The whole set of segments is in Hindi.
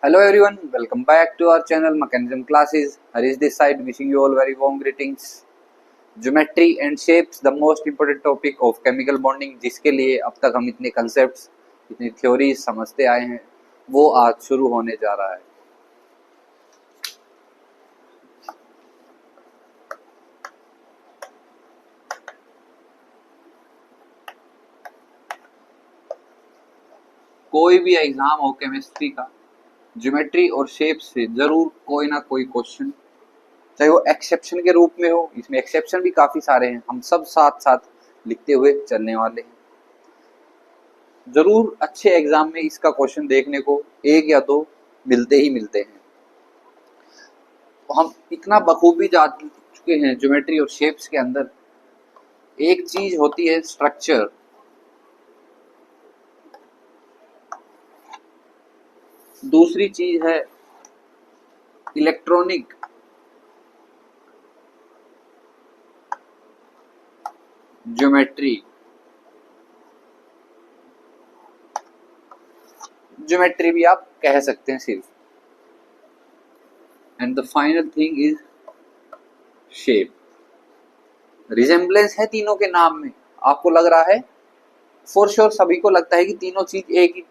Hello everyone, welcome back to our channel Mechanism Classes. Harish this side, wishing you all very warm greetings. Geometry and shapes, the most important topic of chemical bonding, जिसके लिए अब तक हम इतने concepts, इतनी theories समझते आए हैं, वो आज शुरू होने जा रहा है. कोई भी एग्जाम हो केमिस्ट्री का, ज्योमेट्री और शेप से जरूर कोई ना कोई क्वेश्चन, चाहे वो एक्सेप्शन के रूप में हो, इसमें एक्सेप्शन भी काफी सारे हैं, हम सब साथ साथ लिखते हुए चलने वाले हैं. जरूर अच्छे एग्जाम में इसका क्वेश्चन देखने को एक या दो मिलते ही मिलते हैं. तो हम इतना बखूबी जान चुके हैं ज्योमेट्री और शेप्स के अंदर. एक चीज होती है स्ट्रक्चर, दूसरी चीज है इलेक्ट्रॉनिक, ज्योमेट्री. ज्योमेट्री भी आप कह सकते हैं सिर्फ. And the final thing is shape. Resemblance है तीनों के नाम में. आपको लग रहा है, फॉर श्योर सभी को लगता है कि तीनों चीज एक ही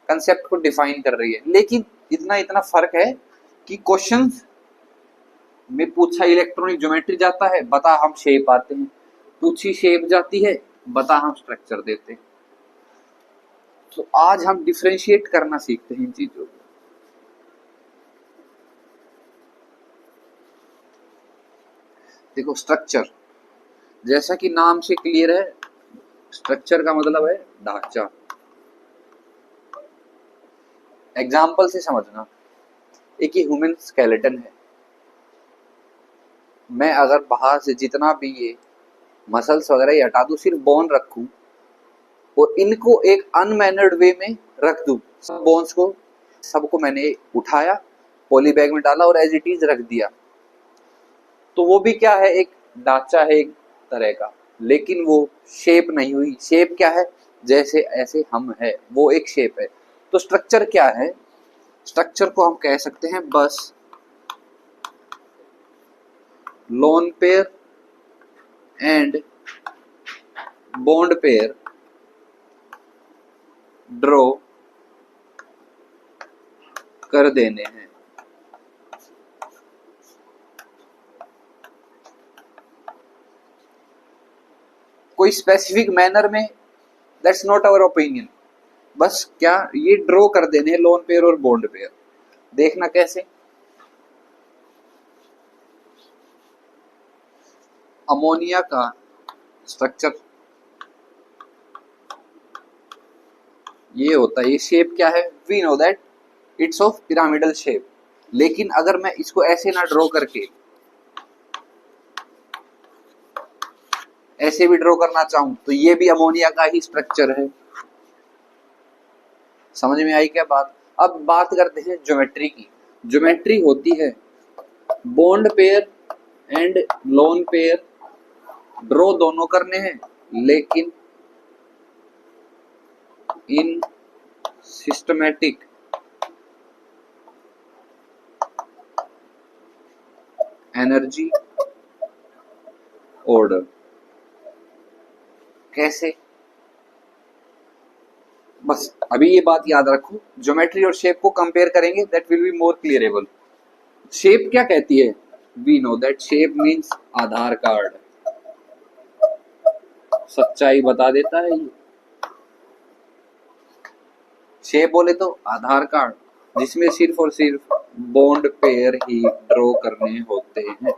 कंसेप्ट को डिफाइन कर रही है, लेकिन इतना फर्क है कि क्वेश्चंस में पूछा इलेक्ट्रॉनिक ज्योमेट्री जाता है, बता हम शेप आते हैं. पूछी शेप जाती है, बता हम स्ट्रक्चर देते हैं. तो आज हम डिफरेंशिएट करना सीखते हैं इन चीजों को. देखो स्ट्रक्चर, जैसा कि नाम से क्लियर है, स्ट्रक्चर का मतलब है ढांचा. एग्जाम्पल से समझना, एक ही ह्यूमन स्केलेटन है. मैं अगर बाहर से जितना भी ये मसल्स वगैरह हटा दूं, सिर्फ बोन रखूं और इनको एक अनमैनर्ड वे में रख दूं, सब बोन्स को सबको मैंने उठाया, पॉली बैग में डाला और एज इट इज रख दिया, तो वो भी क्या है, एक ढांचा है एक तरह का, लेकिन वो शेप नहीं हुई. शेप क्या है, जैसे ऐसे हम है, वो एक शेप है. तो स्ट्रक्चर क्या है, स्ट्रक्चर को हम कह सकते हैं बस lone pair and bond pair draw कर देने हैं. कोई स्पेसिफिक मैनर में, दैट्स नॉट आवर ओपिनियन, बस क्या ये ड्रॉ कर देने हैं लोन पेयर और बॉन्ड पेयर. देखना कैसे, अमोनिया का स्ट्रक्चर ये होता है. ये शेप क्या है, we know that it's of pyramidal shape. लेकिन अगर मैं इसको ऐसे ना ड्रॉ करके ऐसे भी ड्रॉ करना चाहूं, तो ये भी अमोनिया का ही स्ट्रक्चर है. समझ में आई क्या बात. अब बात करते हैं ज्योमेट्री की. ज्योमेट्री होती है bond pair and lone pair draw दोनों करने हैं, लेकिन इन सिस्टमैटिक एनर्जी ऑर्डर. कैसे, बस अभी ये बात याद रखो, ज्योमेट्री और शेप को कंपेयर करेंगे, that will be more clearable. Shape क्या कहती है, we know that shape means Aadhaar card. सच्चाई बता देता है ये. शेप बोले तो आधार कार्ड, जिसमें सिर्फ और सिर्फ बॉन्ड पेयर ही ड्रॉ करने होते हैं.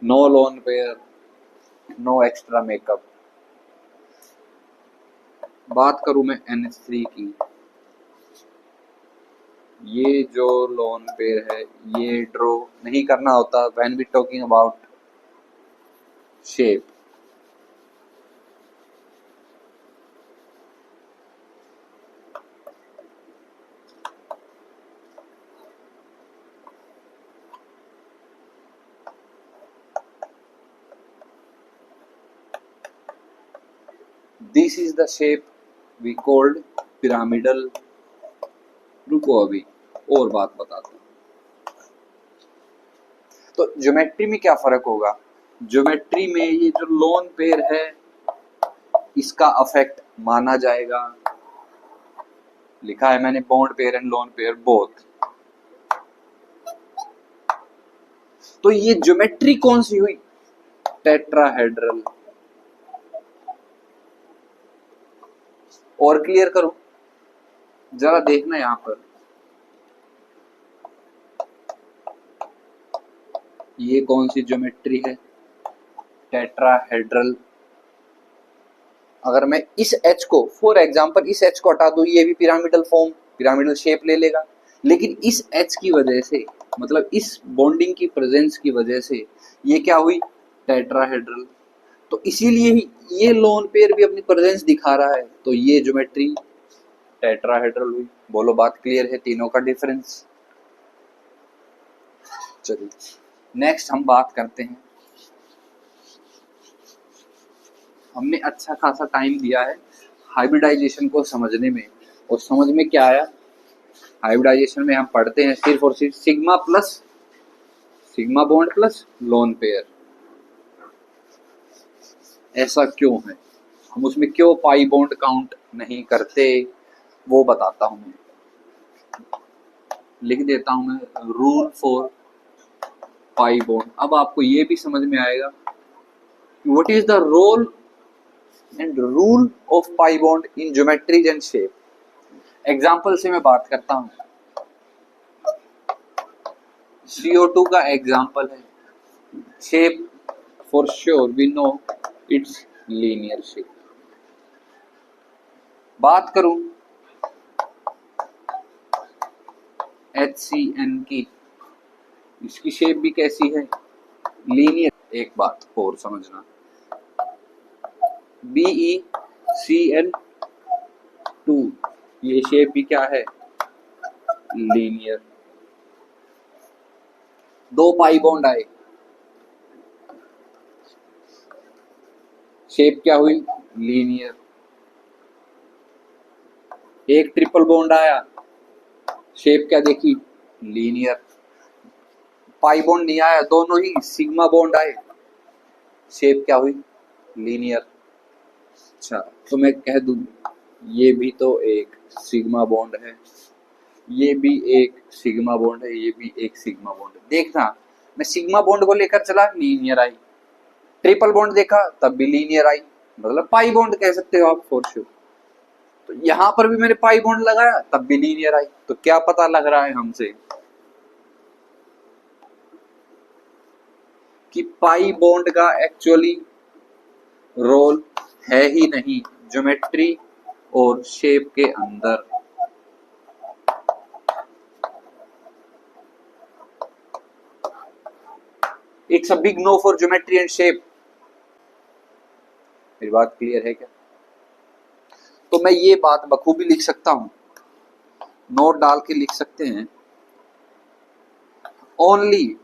No lone pair, no extra makeup. बात करूं मैं NH3 की, ये जो लोन पेयर है ये ड्रॉ नहीं करना होता when we talking about shape. This is the shape we called pyramidal. रुको अभी, और बात बताता हूं। तो ज्योमेट्री में क्या फर्क होगा, ज्योमेट्री में ये जो लोन पेयर है इसका अफेक्ट माना जाएगा, लिखा है मैंने bond pair and lone pair both. तो ये ज्योमेट्री कौन सी हुई, टेट्राहेड्रल। और क्लियर करूं, जरा देखना यहां पर, ये कौन सी ज्योमेट्री है, टेट्राहेड्रल। अगर मैं इस एच को, फॉर एग्जांपल इस एच को हटा दूं, ये भी पिरामिडल फॉर्म, पिरामिडल शेप ले लेगा, लेकिन इस एच की वजह से, मतलब इस बॉन्डिंग की प्रेजेंस की वजह से ये क्या हुई, टेट्राहेड्रल। तो इसीलिए ही ये लोन पेयर भी अपनी प्रेजेंस दिखा रहा है, तो ये ज्योमेट्री टेट्राहेड्रल हुई। बोलो बात क्लियर है, तीनों का डिफरेंस। चलिए नेक्स्ट हम बात करते हैं, हमने अच्छा खासा टाइम दिया है हाइब्रिडाइजेशन को समझने में, और समझ में क्या आया, हाइब्रिडाइजेशन में हम पढ़ते हैं सिर्फ और सिर्फ sigma plus sigma bond plus lone pair. ऐसा क्यों है, हम उसमें क्यों पाई बॉन्ड काउंट नहीं करते, वो बताता हूं मैं, लिख देता हूं मैं रूल फॉर पाई बॉन्ड। अब आपको ये भी समझ में आएगा what is the role and rule of pi bond in geometries and shape. Example से मैं बात करता हूं, CO2 का एग्जाम्पल है, shape for sure we know it's linear shape. बात करूं HCN की, इसकी शेप भी कैसी है, लीनियर। एक बात और समझना, BeCN2 ये शेप भी क्या है, लीनियर। दो पाई बॉन्ड आए, शेप क्या हुई, लीनियर। एक ट्रिपल बॉन्ड आया, शेप क्या देखी, लीनियर। पाई बॉन्ड नहीं आया, दोनों ही सिग्मा बॉन्ड आए, शेप क्या हुई, लीनियर। अच्छा तो मैं कह दूं ये भी तो एक सिग्मा बॉन्ड है, ये भी एक सिग्मा बॉन्ड है, ये भी एक सिग्मा बॉन्ड है। देखना मैं सिग्मा बॉन्ड को लेकर चला, लीनियर आई, ट्रिपल बॉन्ड देखा तब भी लीनियर आई, मतलब पाई बॉन्ड कह सकते हो आप फॉर श्योर। तो यहां पर भी मैंने पाई बॉन्ड लगाया तब भी लीनियर आई, तो क्या पता लग रहा है हमसे कि पाई बॉन्ड का एक्चुअली रोल है ही नहीं ज्योमेट्री और शेप के अंदर। It's a big no for geometry and shape. मेरी बात क्लियर है क्या? तो मैं ये बात बखूबी लिख सकता हूं, नोट डाल के लिख सकते हैं, only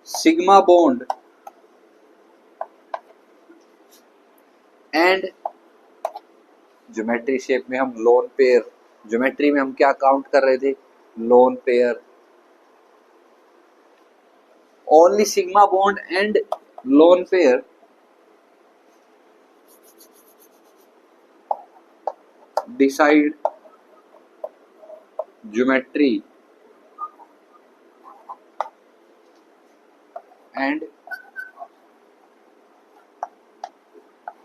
sigma bond and geometry shape में हम लोन पेयर, ज्योमेट्री में हम क्या काउंट कर रहे थे, lone pair. Only sigma bond and lone pair decide geometry and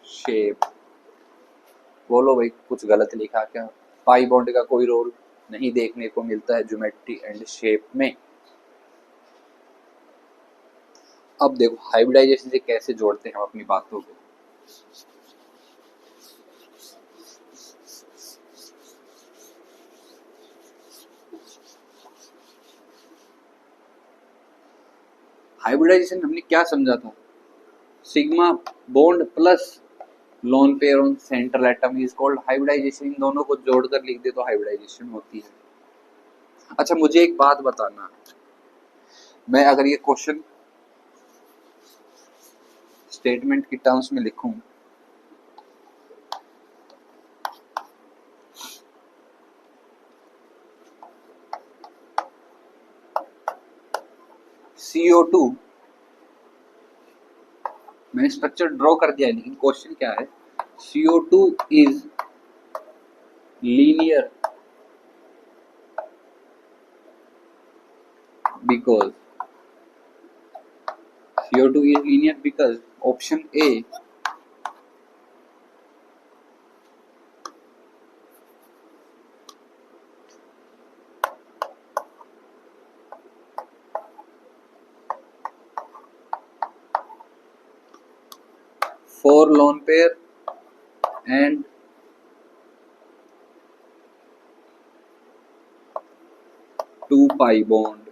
shape. बोलो भाई कुछ गलत लिखा क्या? पाई बॉन्ड का कोई रोल नहीं देखने को मिलता है ज्योमेट्री एंड शेप में। अब देखो हाइब्रिडाइजेशन से कैसे जोड़ते हैं हम अपनी बातों को। हाइब्रिडाइजेशन हमने क्या समझा था, sigma bond plus lone pair on central atom is called hybridisation. इन दोनों को जोड़कर लिख दे तो हाइब्रिडाइजेशन होती है। अच्छा मुझे एक बात बताना, मैं अगर ये क्वेश्चन स्टेटमेंट की टर्म्स में लिखूं, CO2, मैंने स्ट्रक्चर ड्रॉ कर दिया है लेकिन क्वेश्चन क्या है, CO2 is linear because CO2 is linear because option A, 4 lone pair and 2 pi bond.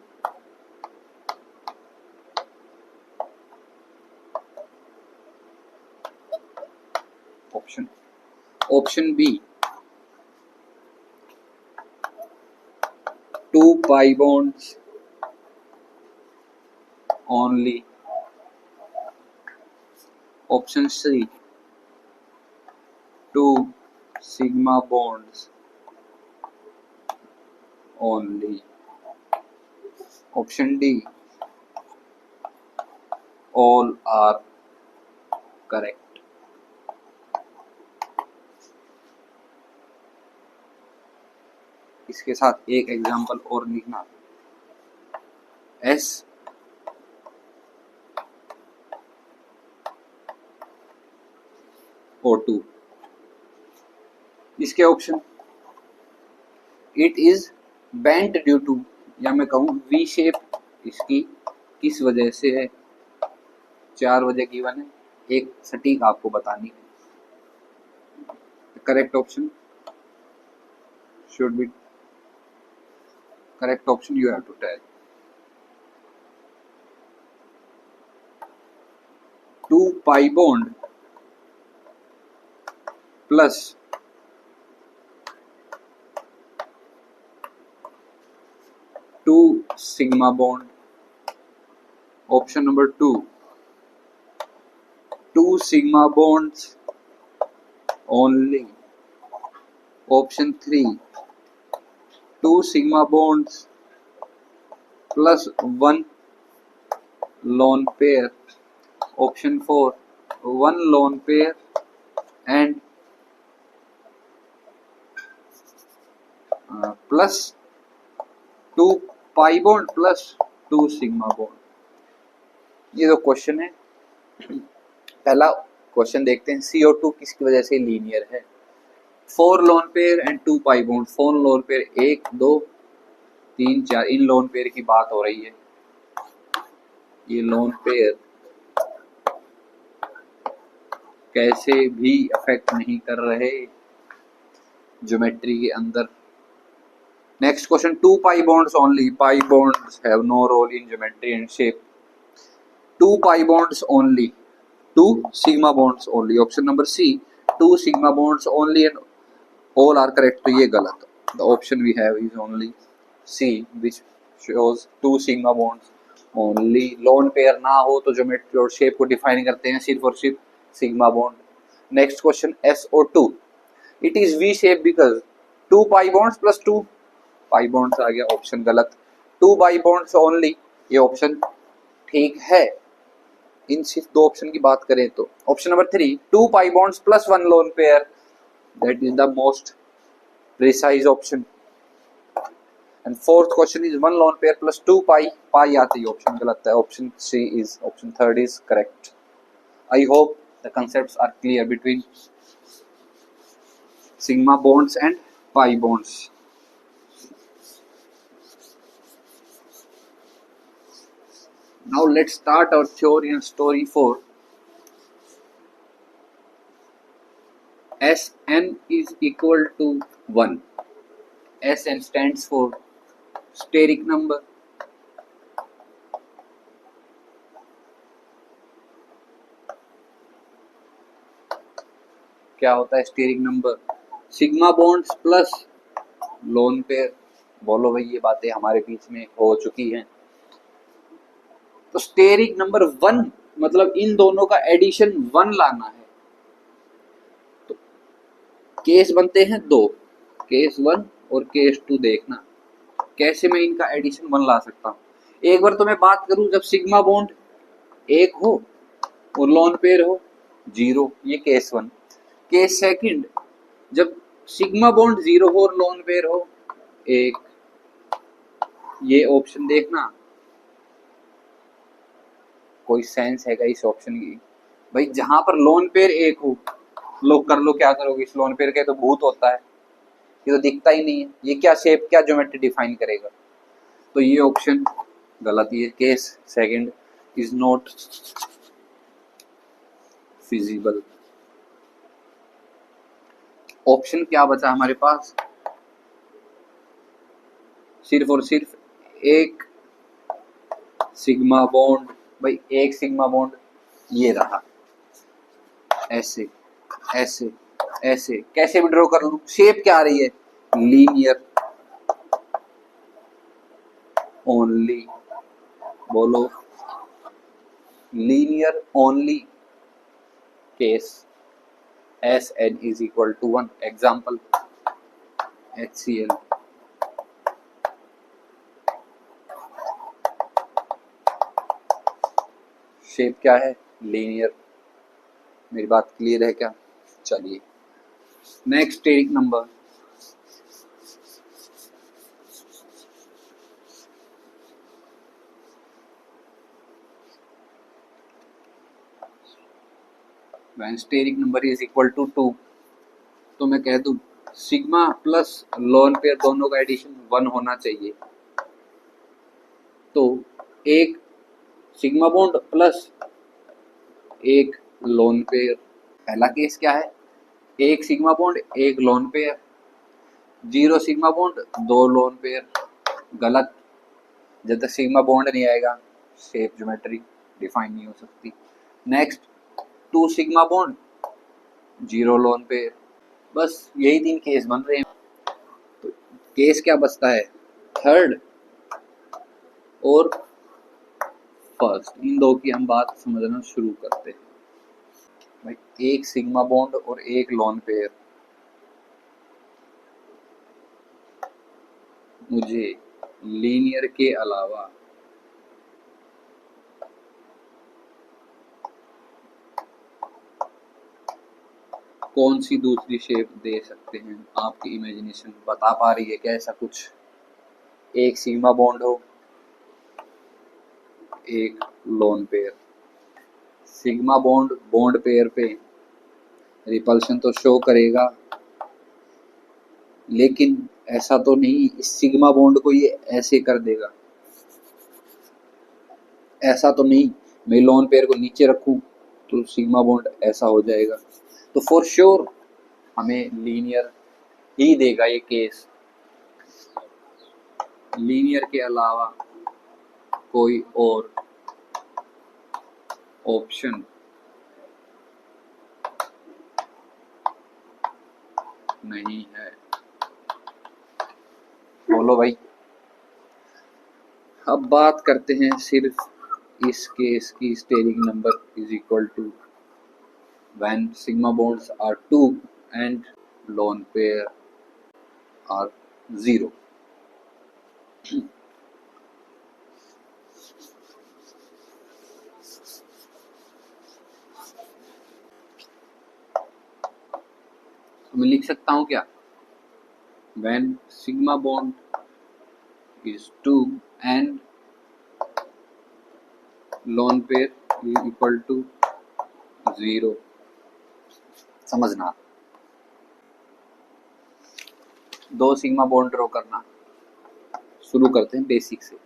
Option B, 2 pi bonds only. Option C, 2 sigma bonds only. Option D, all are correct. इसके साथ एक एग्जांपल और लिखना, SO2, इसके option, it is bent due to, या मैं कहूँ वी शेप इसकी किस वजह से है, 4 वजह गिवन है, एक सटीक आपको बतानी है. Correct option should be correct option you have to tell. 2 pi bond plus 2 sigma bond. Option number 2, 2 sigma bonds only. Option 3, 2 sigma bonds plus 1 lone pair. Option 4, 1 lone pair and plus 2 pi bond plus 2 sigma bond. ये जो क्वेश्चन है, पहला क्वेश्चन देखते हैं, CO2 किसकी वजह से लीनियर है. 4 lone pair and 2 pi bond. 4 lone pair 1 2 3 4, in lone pair की बात हो रही है. ये लोन पेयर कैसे भी अफेक्ट नहीं कर रहे ज्योमेट्री के अंदर. Next question, 2 pi bonds only. Pi bonds have no role in geometry and shape. 2 pi bonds only, 2 sigma bonds only. Option number C, 2 sigma bonds only and all are correct. तो ये गलत. The option we have is only C, which shows 2 sigma bonds only. Lone pair ना हो तो ज्योमेट्री और शेप को डिफाइन करते हैं सिर्फ और सिर्फ sigma bond. Next question, SO2, it is V shape because 2 pi bonds plus 2 pi bonds आ गया. ऑप्शन गलत. 2 pi bonds only, ये ऑप्शन ठीक है. इन सिर्फ 2 ऑप्शन की बात करें तो option number 3, 2 pi bonds plus 1 lone pair, that is the most precise option. And fourth question is 1 lone pair plus 2 pi आती है, ऑप्शन गलत है. Option C is, option third is correct. I hope the concepts are clear between sigma bonds and pi bonds. Now let's start our theory and story for Sn is equal to 1. Sn stands for steric number. क्या होता है steric number? Sigma bonds plus lone pair. बोलो भाई, ये बातें हमारे बीच में हो चुकी हैं. तो स्टेरिक नंबर 1 मतलब इन दोनों का एडिशन 1 लाना है. तो केस बनते हैं 2, केस 1 और केस 2. देखना कैसे मैं इनका एडिशन 1 ला सकता हूं. एक बार तो मैं बात करूं जब सिग्मा बॉन्ड एक हो और लोन पेयर हो 0, ये केस 1। केस सेकंड, जब सिग्मा बॉन्ड 0 हो और लोन पेयर हो 1। ये ऑप्शन देखना कोई सेंस हैगा इस ऑप्शन की? भाई जहां पर लोन पेयर 1 हो, लोग कर लो क्या करोगे, इस लोन पेयर के तो भूत होता है, ये तो दिखता ही नहीं है, ये क्या शेप क्या ज्योमेट्री डिफाइन करेगा? तो ये ऑप्शन गलत ही है। Case second is not feasible. Option क्या बचा हमारे पास? सिर्फ और सिर्फ एक सिग्मा बॉन्ड। भाई एक सिग्मा बॉन्ड ये रहा, ऐसे ऐसे ऐसे कैसे भी ड्रॉ कर लूं, शेप क्या आ रही है? Linear only. बोलो, linear only case Sn is equal to 1। Example HCl। Shape क्या है? लीनियर। मेरी बात क्लियर है क्या? चलिए next steric number. When steric number is equal to 2, तो मैं कह दूं सिग्मा प्लस लोन पेयर दोनों का एडिशन 1 होना चाहिए। तो एक सिग्मा बॉन्ड प्लस एक लोन पेयर। पहला केस क्या है? एक सिग्मा बॉन्ड एक lone pair, 0 sigma bond 2 lone pair. गलत, जब तक सिग्मा बॉन्ड नहीं आएगा शेप ज्योमेट्री डिफाइन नहीं हो सकती। Next 2 sigma bond 0 lone pair. बस यही 3 केस बन रहे हैं। तो केस क्या बचता है? थर्ड और फर्स्ट। इन दो की हम बात समझना शुरू करते हैं। भाई एक सिग्मा बॉन्ड और एक लोन पेयर, मुझे लीनियर के अलावा कौन सी दूसरी शेप दे सकते हैं? आपकी इमेजिनेशन बता पा रही है क्या ऐसा कुछ? एक सिग्मा बॉन्ड हो एक lone pair. Sigma bond bond pair पे रिपल्शन तो शो करेगा, लेकिन ऐसा तो नहीं इस सिग्मा बॉन्ड को ये ऐसे कर देगा। ऐसा तो नहीं मैं लोन पेयर को नीचे रखूं तो सिग्मा बॉन्ड ऐसा हो जाएगा। तो फॉर श्योर हमें लीनियर ही देगा ये केस। लीनियर के अलावा कोई और ऑप्शन नहीं है। बोलो भाई। अब बात करते हैं सिर्फ इस केस की। Steric number is equal to when sigma bonds are 2 and lone pair are 0। तो मैं लिख सकता हूं क्या? when sigma bond is 2 and lone pair is equal to 0। समझना, 2 सिग्मा बॉन्ड ड्रॉ करना शुरू करते हैं बेसिक से।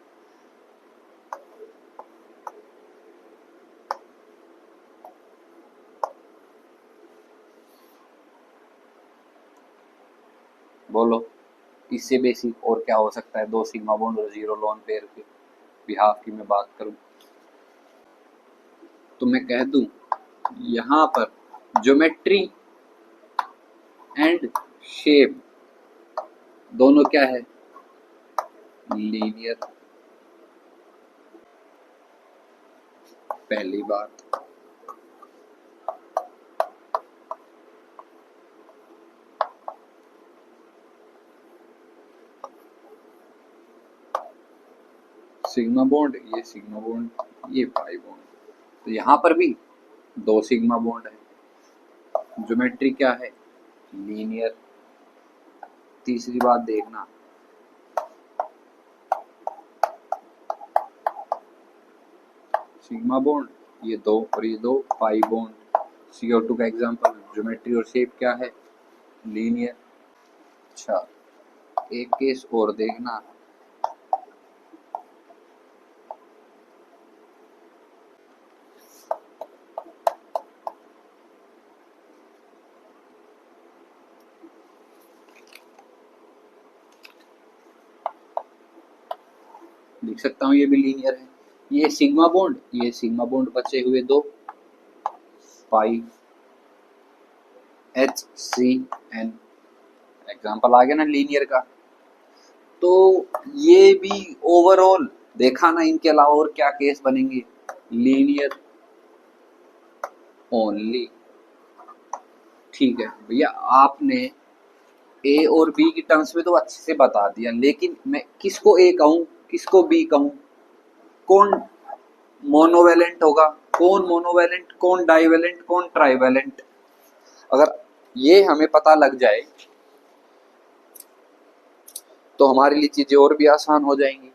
बोलो इससे बेसिक और क्या हो सकता है? 2 सिग्मा बॉन्ड और 0 लोन पेयर के बिहाफ की मैं बात करूं तो मैं कह दूं यहां पर ज्योमेट्री एंड शेप दोनों क्या है? लीनियर। पहली बात। सिग्मा बॉन्ड, ये सिग्मा बॉन्ड, ये पाई बॉन्ड। तो यहाँ पर भी 2 सिग्मा बॉन्ड है। ज्योमेट्री क्या है? लीनियर। तीसरी बात देखना, सिग्मा बॉन्ड ये 2 और ये 2 पाई बॉन्ड। CO2 का एग्जांपल। ज्योमेट्री और शेप क्या है? लीनियर। अच्छा, एक केस और देखना, लिख सकता हूँ ये भी लीनियर है। ये सिग्मा बॉन्ड, ये सिग्मा बॉन्ड, बचे हुए 2 पाई HCN। एग्जांपल आ गया ना लीनियर का। तो ये भी ओवरऑल देखा ना, इनके अलावा और क्या केस बनेंगे? Linear only. ठीक है भैया, आपने ए और बी की टर्म्स में तो अच्छे से बता दिया, लेकिन मैं किसको ए कहूं, किसको बी कहूं? कौन मोनोवेलेंट होगा, कौन मोनोवेलेंट, कौन डाइवेलेंट, कौन ट्राइवेलेंट? अगर ये हमें पता लग जाए तो हमारे लिए चीजें और भी आसान हो जाएंगी।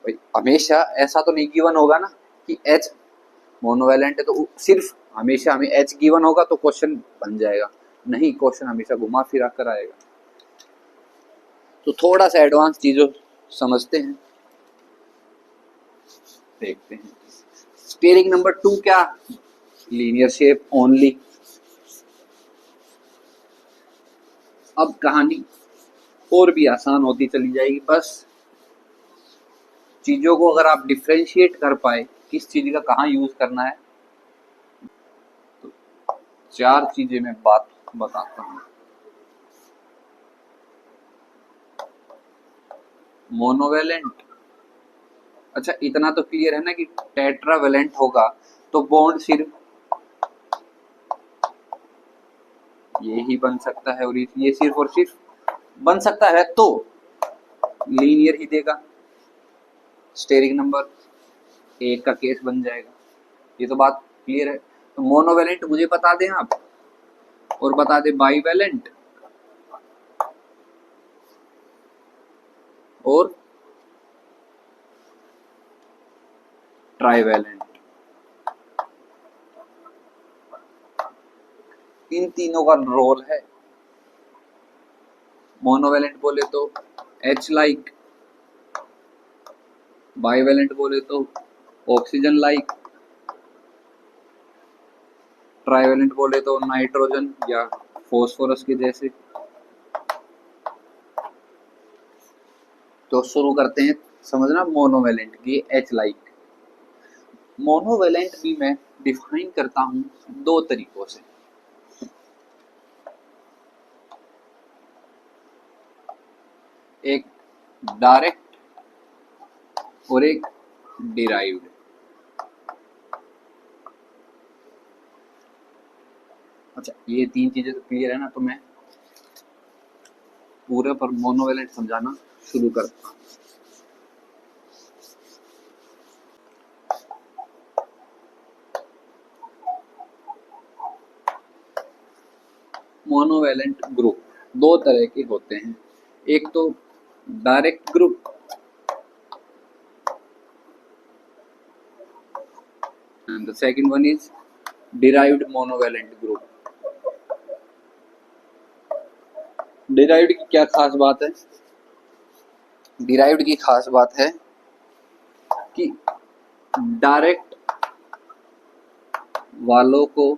भाई हमेशा ऐसा तो नहीं गिवन होगा ना कि H मोनोवेलेंट है तो सिर्फ हमेशा हमें H गिवन होगा तो क्वेश्चन बन जाएगा। नहीं, क्वेश्चन हमेशा घुमा फिरा कर आएगा। तो थोड़ा सा एडवांस चीजों समझते हैं, देखते हैं। स्टेयरिंग नंबर 2 क्या? Linear shape only. अब कहानी और भी आसान होती चली जाएगी। बस चीजों को अगर आप डिफरेंशिएट कर पाए, किस चीज का कहाँ यूज करना है, तो 4 चीजें मैं बात बताता हूँ। मोनोवेलेंट, अच्छा इतना तो क्लियर है ना कि टेट्रावेलेंट होगा तो बॉन्ड सिर्फ ये ही बन सकता है, और ये सिर्फ और सिर्फ बन सकता है तो लीनियर ही देगा। स्टेयरिंग नंबर 1 का केस बन जाएगा। ये तो बात क्लियर है। तो मोनोवेलेंट मुझे बता दें आप, और बता दें बाईवेलेंट और ट्राइवेलेंट। इन तीनों का रोल है। मोनोवेलेंट बोले तो H लाइक, बाईवेलेंट बोले तो ऑक्सीजन लाइक, ट्राइवेलेंट बोले तो नाइट्रोजन या फॉस्फोरस के जैसे। तो शुरू करते हैं समझना मोनोवेलेंट की। H लाइक मोनोवेलेंट भी मैं डिफाइन करता हूं 2 तरीकों से। एक डायरेक्ट और एक डिराइव्ड। अच्छा, ये 3 चीजें तो क्लियर है ना, तो मैं पूरे पर मोनोवेलेंट समझाना शुरू करता हूं। मोनोवेलेंट ग्रुप 2 तरह के होते हैं। एक तो direct group and the second one is derived monovalent group. Derived की क्या खास बात है? डिराइव्ड की खास बात है कि डायरेक्ट वालों को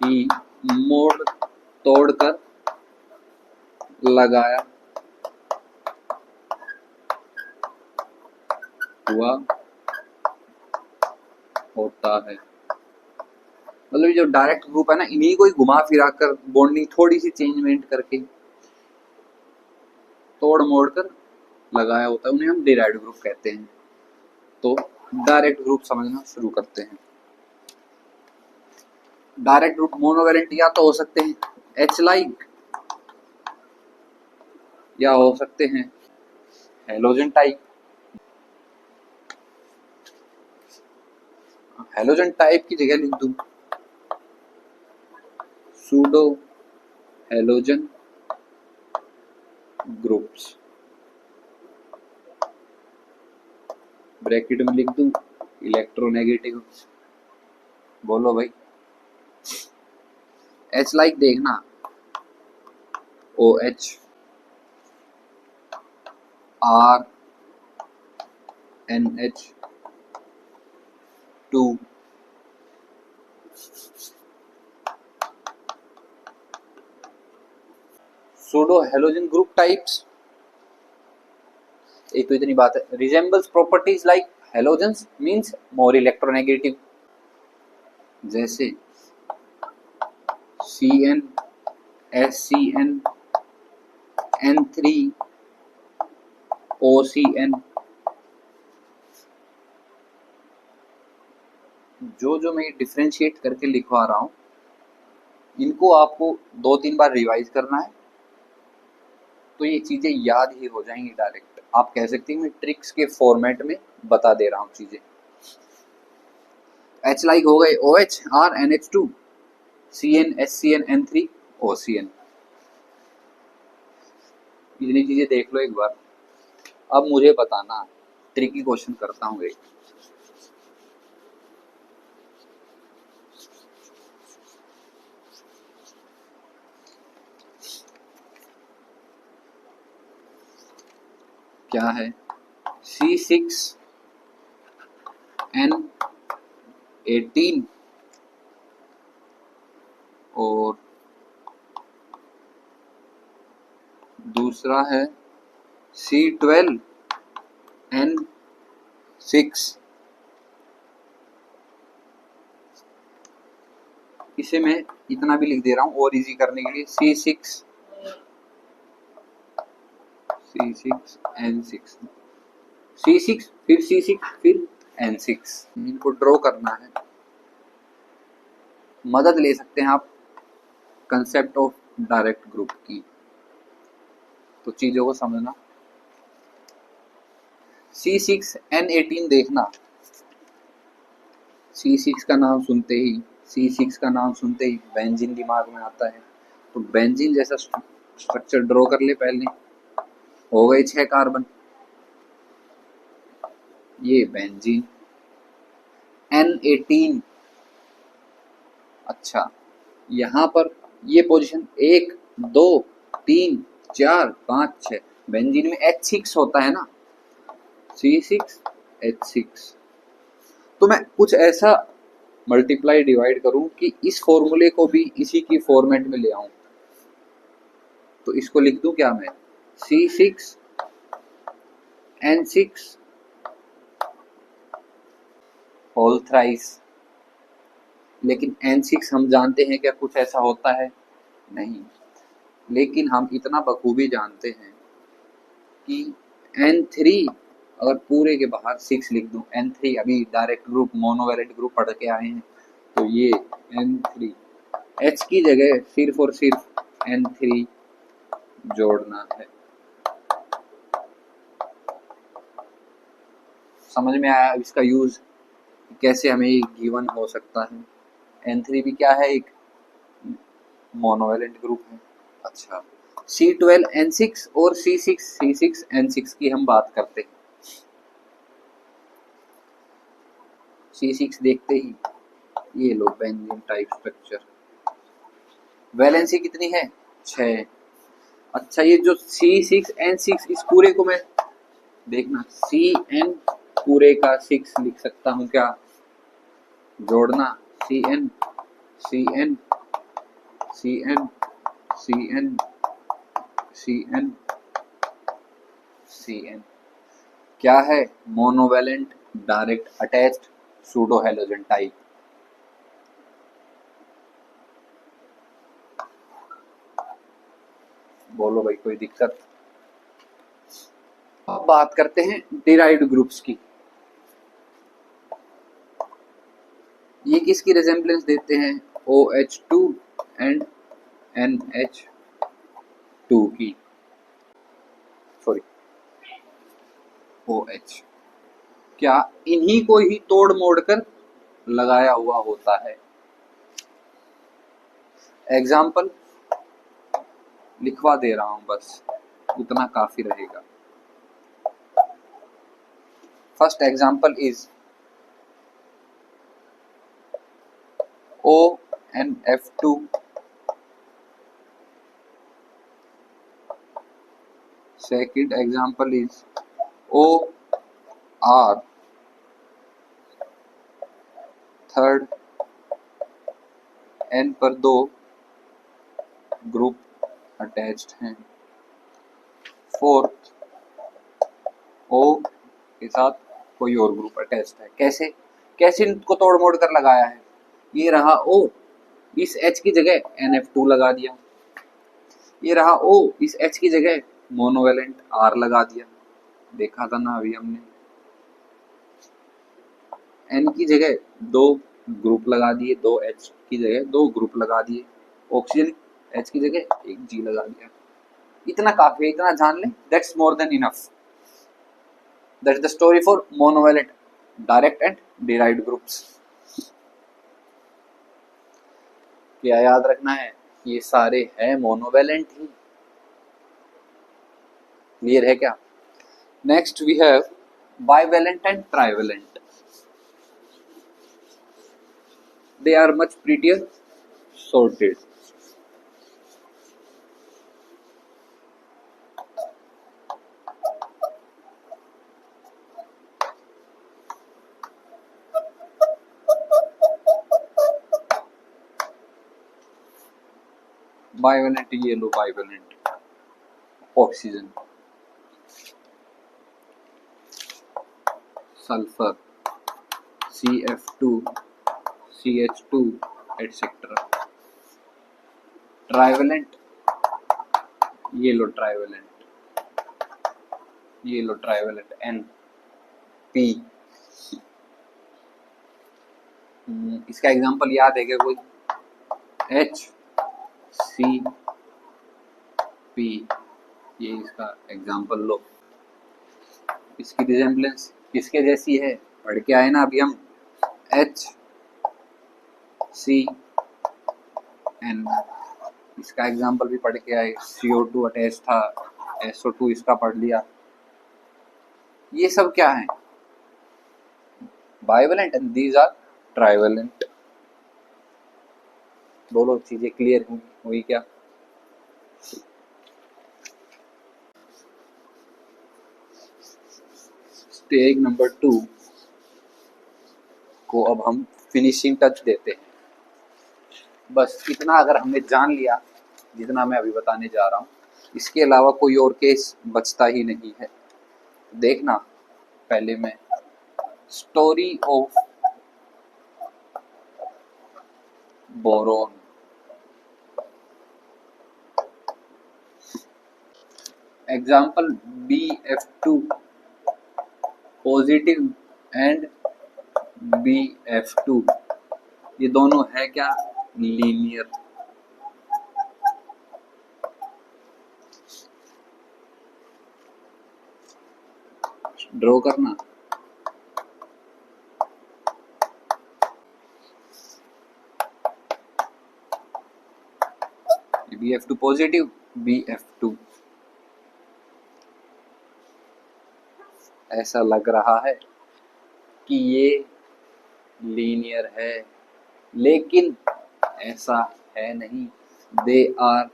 ही मोड़ तोड़कर लगाया हुआ होता है। मतलब ये जो डायरेक्ट ग्रुप है ना, इन्हीं को ही घुमा फिरा कर बॉन्डिंग थोड़ी सी चेंजमेंट करके तोड़ मोड़ कर लगाया होता है, उन्हें हम डिराइव्ड ग्रुप कहते हैं। तो डायरेक्ट ग्रुप समझना शुरू करते हैं। डायरेक्ट ग्रुप मोनोवेलेंट या तो हो सकते हैं H लाइक या हो सकते हैं हेलोजन टाइप। हेलोजन टाइप की जगह लिख दूं सूडो हेलोजन ग्रुप्स, ब्रैकेट में लिख दूं इलेक्ट्रोनेगेटिव। बोलो भाई, एच लाइक देखना OH R NH2। Pseudo halogen group types, एक तो इतनी बात है। Resembles properties like halogens means more electronegative, जैसे CN SCN N3 OCN। जो मैं डिफरेंशिएट करके लिखवा रहा हूं, इनको आपको 2-3 बार रिवाइज करना है, तो ये चीजें याद ही हो जाएंगी डायरेक्ट। आप कह सकते हैं मैं ट्रिक्स के फॉर्मेट में बता दे रहा हूं चीजें। H लाइक हो गए OH R NH2 CN SCN N3 OCN। इतनी चीजें देख लो एक बार। अब मुझे बताना, ट्रिकी क्वेश्चन करता हूं एक। क्या है C6N18 और दूसरा है C12N6। इसे मैं इतना भी लिख दे रहा हूं और इजी करने के लिए, C6N6 C6 फिर C6 फिर N6। इनको ड्रॉ करना है। मदद ले सकते हैं आप कंसेप्ट ऑफ डायरेक्ट ग्रुप की, तो चीजों को समझना। C6N18 देखना, C6 का नाम सुनते ही बेंजीन दिमाग में आता है, तो बेंजीन जैसा स्ट्रक्चर ड्रॉ कर ले पहले। हो गए 6 कार्बन, ये बेंजीन। N18, अच्छा यहां पर ये पोजीशन 1 2 3 4 5 6, बेंजीन में H6 होता है ना, C6H6। तो मैं कुछ ऐसा मल्टीप्लाई डिवाइड करूं कि इस फॉर्मूले को भी इसी की फॉर्मेट में ले आऊं, तो इसको लिख दूं क्या मैं C6N6 होल थ्राइस। लेकिन N6 हम जानते हैं क्या कुछ ऐसा होता है? नहीं। लेकिन हम इतना बखूबी जानते हैं कि N3 अगर पूरे के बाहर 6 लिख दूं, N3 अभी डायरेक्ट ग्रुप मोनोवैलेंट ग्रुप पढ़ के आए हैं, तो ये N3, H की जगह सिर्फ और सिर्फ N3 जोड़ना है। समझ में आया इसका यूज कैसे हमें गिवन हो सकता है? N3 भी क्या है, एक मोनोवैलेंट ग्रुप है। अच्छा, C12N6 और C6N6 की हम बात करते हैं। C6 देखते ही ये लो बेंजीन टाइप स्ट्रक्चर, वैलेंसी कितनी है 6। अच्छा, ये जो C6N6 इस पूरे को मैं देखना CN पूरे का 6 लिख सकता हूं क्या? जोड़ना CN CN CN CN CN CN, क्या है? Monovalent direct attached pseudo halogen type. बोलो भाई, कोई दिक्कत? अब बात करते हैं डिराइव्ड ग्रुप्स की। ये किसकी रिजेम्बलेंस देते हैं? OH2 एंड NH2 की। OH क्या इन्हीं को ही तोड़ मोड़ कर लगाया हुआ होता है? एग्जाम्पल लिखवा दे रहा हूं, बस उतना काफी रहेगा। First example is ONF2 second example is OR third N पर 2 ग्रुप अटैच्ड हैं। फोर्थ O के साथ कोई और ग्रुप अटैच्ड है। कैसे कैसे इनको तोड़ मोड़ कर लगाया है? ये रहा O, इस H की जगह NF2 लगा दिया। ये रहा O, इस H की जगह मोनोवेलेंट R लगा दिया। देखा था ना अभी हमने। N की जगह 2 ग्रुप लगा दिए, 2 H की जगह 2 ग्रुप लगा दिए। ऑक्सीजन H की जगह एक G लगा दिया। इतना काफी है, इतना जान ले, that's more than enough. That's the story for monovalent direct and derived groups. क्या याद रखना है? ये सारे हैं मोनोवेलेंट ही। क्लियर है क्या? Next we have bivalent and trivalent. They are much prettier sorted. Bivalent yellow, bivalent oxygen, sulfur, CF2, CH2, etc. Trivalent yellow, trivalent NP। इसका एग्जांपल याद है क्या कोई? HCP, ये इसका एग्जांपल लो। इसकी रिजेम्बलेंस किसके जैसी है? पढ़ के आए ना अभी हम, HCN। इसका एग्जांपल भी पढ़ के आए, CO2 अटैच था, SO2 इसका पढ़ लिया। ये सब क्या है? Bivalent and these are trivalent. दोनों चीजें क्लियर हुई क्या? स्टेज नंबर 2 को अब हम फिनिशिंग टच देते हैं। बस इतना अगर हमने जान लिया, जितना मैं अभी बताने जा रहा हूँ, इसके अलावा कोई और केस बचता ही नहीं है। देखना पहले मैं story of boron. Example BF2 positive and BF2, ये दोनों है क्या? लीनियर। ड्रॉ करना। BF2 positive, BF2। ऐसा लग रहा है कि ये लीनियर है, लेकिन ऐसा है नहीं। They are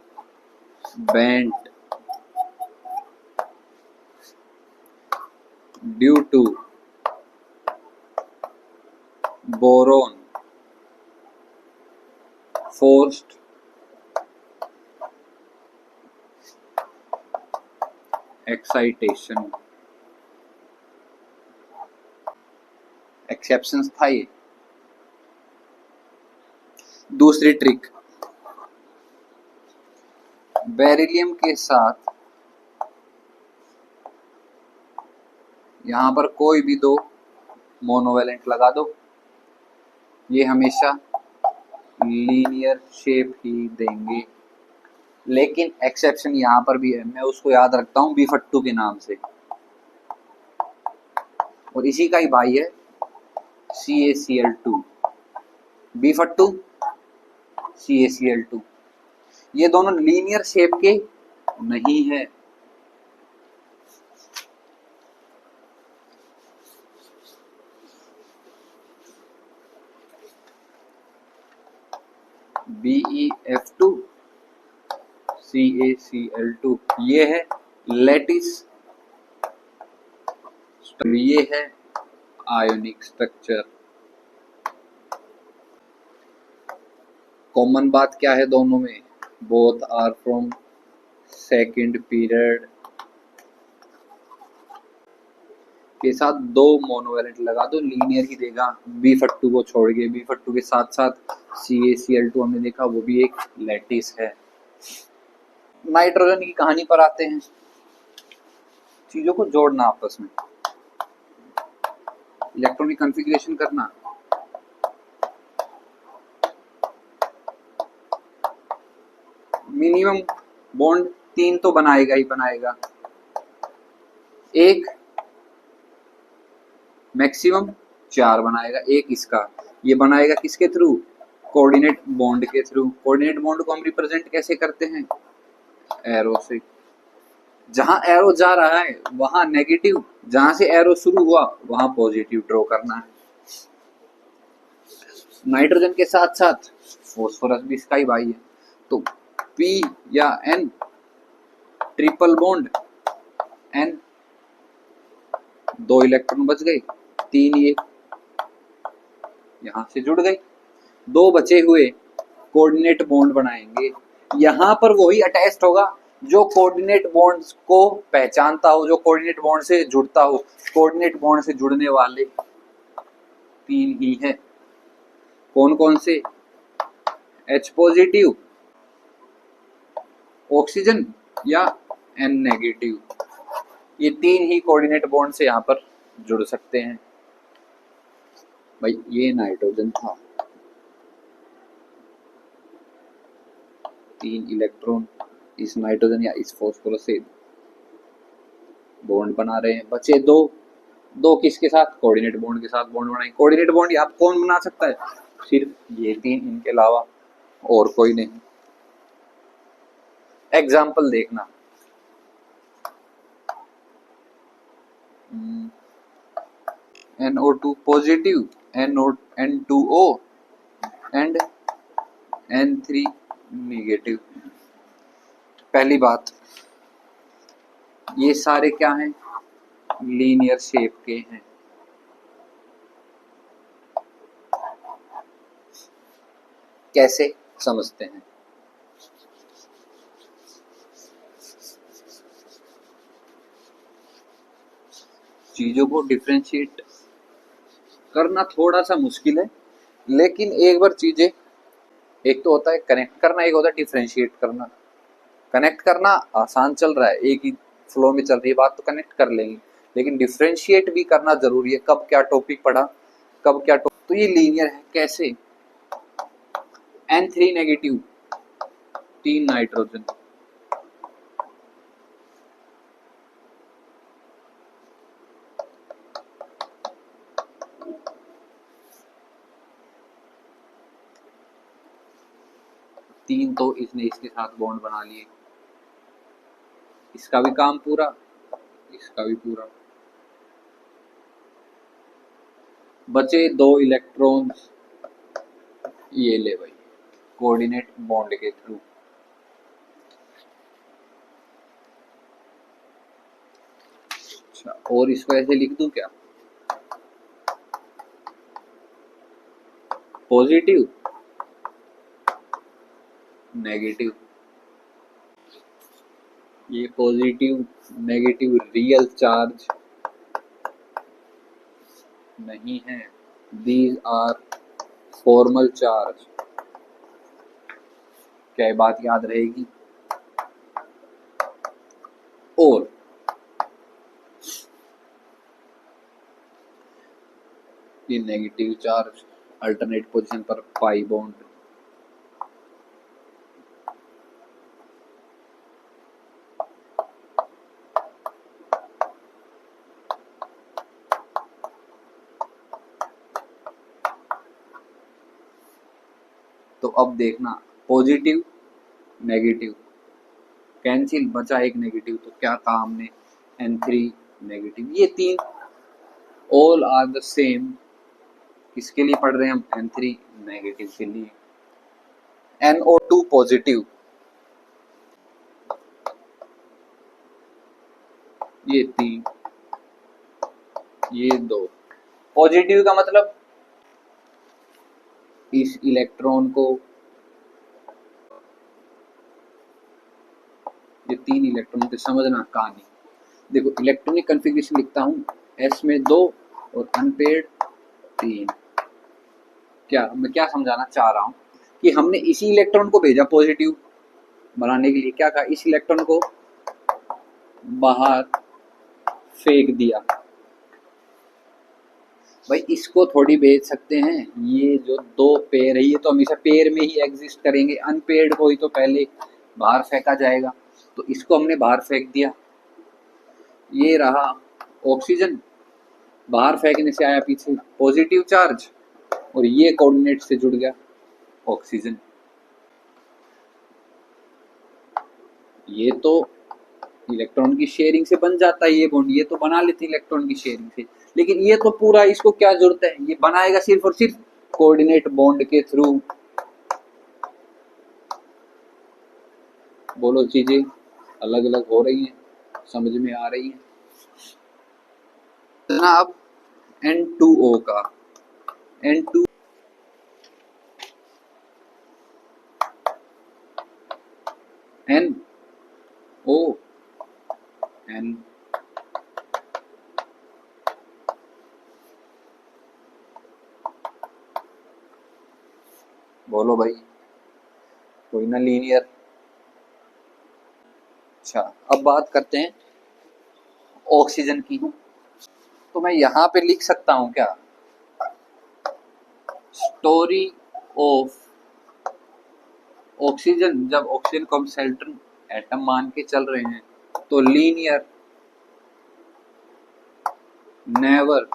bent due to boron forced excitation. Exceptions था ये। दूसरी ट्रिक, बेरिलियम के साथ यहां पर कोई भी 2 मोनोवेलेंट लगा दो, ये हमेशा लीनियर शेप ही देंगे। लेकिन एक्सेप्शन यहां पर भी है, मैं उसको याद रखता हूं B52 के नाम से। और इसी का ही भाई है CaCl2, B42 CaCl2। ये दोनों लीनियर शेप के नहीं है। BeF2 CaCl2 ये है लैटिस, ये है आयोनिक स्ट्रक्चर। कॉमन बात क्या है दोनों में? Both are from second period. के साथ दो मोनोवैलेंट लगा दो, लीनियर ही देगा। B42 को छोड़ के, B42 के साथ साथ CaCl2 हमने देखा वो भी एक लैटिस है। नाइट्रोजन की कहानी पर आते हैं। चीजों को जोड़ना आपस में, इलेक्ट्रॉनिक कॉन्फ़िगरेशन करना। मिनिमम बॉन्ड 3 तो बनाएगा ही बनाएगा, एक मैक्सिमम 4 बनाएगा। एक इसका ये बनाएगा किसके थ्रू? कोऑर्डिनेट बॉन्ड के थ्रू। कोऑर्डिनेट बॉन्ड को हम रिप्रेजेंट कैसे करते हैं? एरो से। जहां एरो जा रहा है वहां नेगेटिव, जहां से एरो शुरू हुआ वहां पॉजिटिव ड्रॉ करना है। नाइट्रोजन के साथ साथ फॉस्फोरस भी इसका ही भाई है, तो P या N triple bond N, 2 electron बच गए, 3 ये यहां से जुड़ गए, 2 बचे हुए कोऑर्डिनेट बॉन्ड बनाएंगे। यहां पर वही अटैच्ड होगा जो कोऑर्डिनेट बॉन्ड्स को पहचानता हो, जो कोऑर्डिनेट बॉन्ड से जुड़ता हो। कोऑर्डिनेट बॉन्ड से जुड़ने वाले 3 ही है। कौन कौन से? H पॉजिटिव, ऑक्सीजन या N नेगेटिव। ये 3 ही कोऑर्डिनेट बॉन्ड से यहां पर जुड़ सकते हैं। भाई ये नाइट्रोजन था, 3 इलेक्ट्रॉन इस नाइट्रोजन या इस फॉस्फोरस से बॉन्ड बना रहे हैं। बचे 2 किसके साथ? कोऑर्डिनेट बॉन्ड के साथ बॉन्ड बनाएंगे। कोऑर्डिनेट बॉन्ड आप कौन बना सकता है? सिर्फ ये 3, इनके अलावा और कोई नहीं। एग्जाम्पल देखना, NO2 positive, N2O and N3 negative. पहली बात, ये सारे क्या हैं? लीनियर शेप के हैं। कैसे समझते हैं? चीजों को डिफरेंशिएट करना थोड़ा सा मुश्किल है, लेकिन एक बार चीजें, एक तो होता है कनेक्ट करना, एक होता है डिफरेंशिएट करना। कनेक्ट करना आसान चल रहा है, एक ही फ्लो में चल रही है बात, तो कनेक्ट कर लेंगे, लेकिन डिफरेंशिएट भी करना जरूरी है। कब क्या टॉपिक पढ़ा, कब क्या टॉपिक। तो ये लीनियर है। कैसे? N3 नेगेटिव, 3 नाइट्रोजन, तीन तो इसने इसके साथ बॉन्ड बना लिए, इसका भी काम पूरा, इसका भी पूरा। बचे 2 इलेक्ट्रॉन्स, ये ले भाई, कोऑर्डिनेट बॉन्ड के थ्रू। अच्छा, और इसको ऐसे लिख दूं क्या? Positive negative. ये पॉजिटिव नेगेटिव रियल चार्ज नहीं है, दीज आर फॉर्मल चार्ज। क्या बात याद रहेगी? और ये नेगेटिव चार्ज अल्टरनेट पोजीशन पर पाई बॉन्ड, तो अब देखना, पॉजिटिव नेगेटिव कैंसिल, बचा एक नेगेटिव, तो क्या कहा हमने, N3 नेगेटिव। ये तीन ऑल आर द सेम, किसके लिए पढ़ रहे हैं हम, N3 नेगेटिव के लिए। NO2 पॉजिटिव, ये तीन, ये दो। पॉजिटिव का मतलब इस इलेक्ट्रॉन को, ये तीन इलेक्ट्रॉन से समझना कहानी। देखो इलेक्ट्रॉनिक कन्फिग्रेशन लिखता हूं, S में 2 और अनपेयर्ड 3। मैं क्या समझाना चाह रहा हूं कि हमने इसी इलेक्ट्रॉन को भेजा पॉजिटिव बनाने के लिए, क्या कहा, इस इलेक्ट्रॉन को बाहर फेंक दिया। भाई इसको थोड़ी भेज सकते हैं, ये जो दो पेयर है ये तो हमेशा पेयर में ही एग्जिस्ट करेंगे, अनपेयर्ड को ही तो पहले बाहर फेंका जाएगा, तो इसको हमने बाहर फेंक दिया। ये रहा ऑक्सीजन, बाहर फेंकने से आया पीछे पॉजिटिव चार्ज, और ये कोऑर्डिनेट से जुड़ गया ऑक्सीजन। ये तो इलेक्ट्रॉन की शेयरिंग से बन जाता है ये बॉन्ड, ये तो बना लेते हैं इलेक्ट्रॉन की शेयरिंग से, लेकिन ये तो पूरा, इसको क्या जरूरत है, ये बनाएगा सिर्फ और सिर्फ कोऑर्डिनेट बॉन्ड के थ्रू। बोलो चीजें अलग अलग हो रही हैं, समझ में आ रही हैं ना। अब N2O का, N2 NO N बोलो भाई, कोई ना लीनियर। अच्छा अब बात करते हैं ऑक्सीजन की, तो मैं यहां पे लिख सकता हूं क्या, स्टोरी ऑफ ऑक्सीजन। जब ऑक्सीजन को हम सेंट्रल एटम मान के चल रहे हैं तो लीनियर नेवर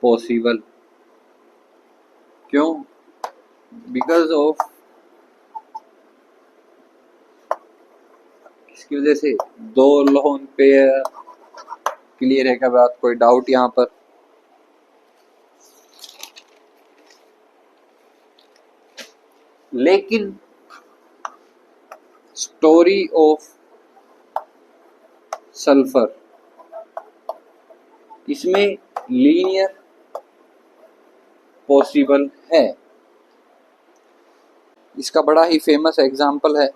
पॉसिबल। क्यों, बिकॉज ऑफ, इसकी वजह से दो लोन पेयर। क्लियर है क्या बात, कोई डाउट यहां पर? लेकिन स्टोरी ऑफ सल्फर, इसमें लीनियर पॉसिबल है। इसका बड़ा ही फेमस एग्जांपल है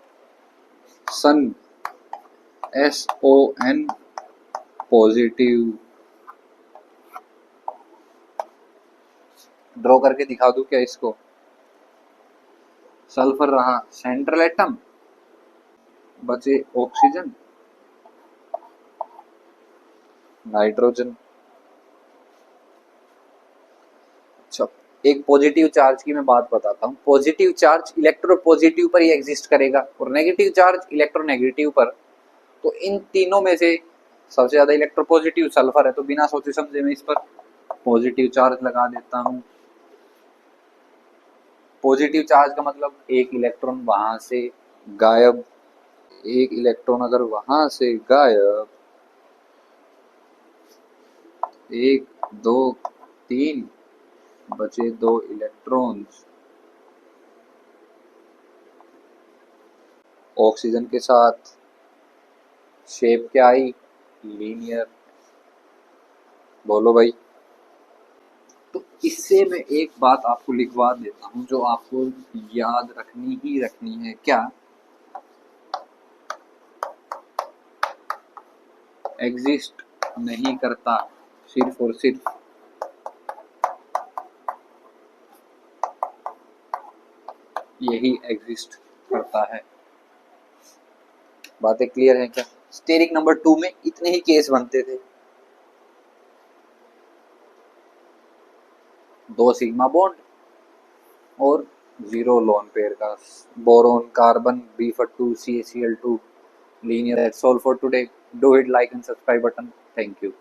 सन, SON पॉजिटिव। ड्रॉ करके दिखा दूं क्या इसको, सल्फर रहा सेंट्रल एटम, बचे ऑक्सीजन नाइट्रोजन। अच्छा एक पॉजिटिव चार्ज की मैं बात बताता हूँ, पॉजिटिव चार्ज इलेक्ट्रोपॉजिटिव पर ही एग्जिस्ट करेगा और नेगेटिव चार्ज इलेक्ट्रोनेगेटिव पर। तो इन तीनों में से सबसे ज्यादा इलेक्ट्रोपॉजिटिव सल्फर है, तो बिना सोचे समझे मैं इस पर पॉजिटिव चार्ज लगा देता हूँ। पॉजिटिव चार्ज का मतलब एक इलेक्ट्रॉन वहां से गायब, एक इलेक्ट्रॉन अगर वहां से गायब, 1 2 3 बचे 2 इलेक्ट्रॉन्स ऑक्सीजन के साथ। शेप क्या आई, लीनियर। बोलो भाई। तो इससे मैं एक बात आपको लिखवा देता हूं जो आपको याद रखनी ही रखनी है, क्या, एग्जिस्ट नहीं करता, सिर्फ और सिर्फ यही एग्जिस्ट करता है। बातें क्लियर हैं क्या? स्टेरिक नंबर 2 में इतने ही केस बनते थे, 2 सिग्मा बॉन्ड और 0 लोन पेयर का, boron carbon B for 2 CaCl2 linear। That's all for today. Do hit like and subscribe button. Thank you.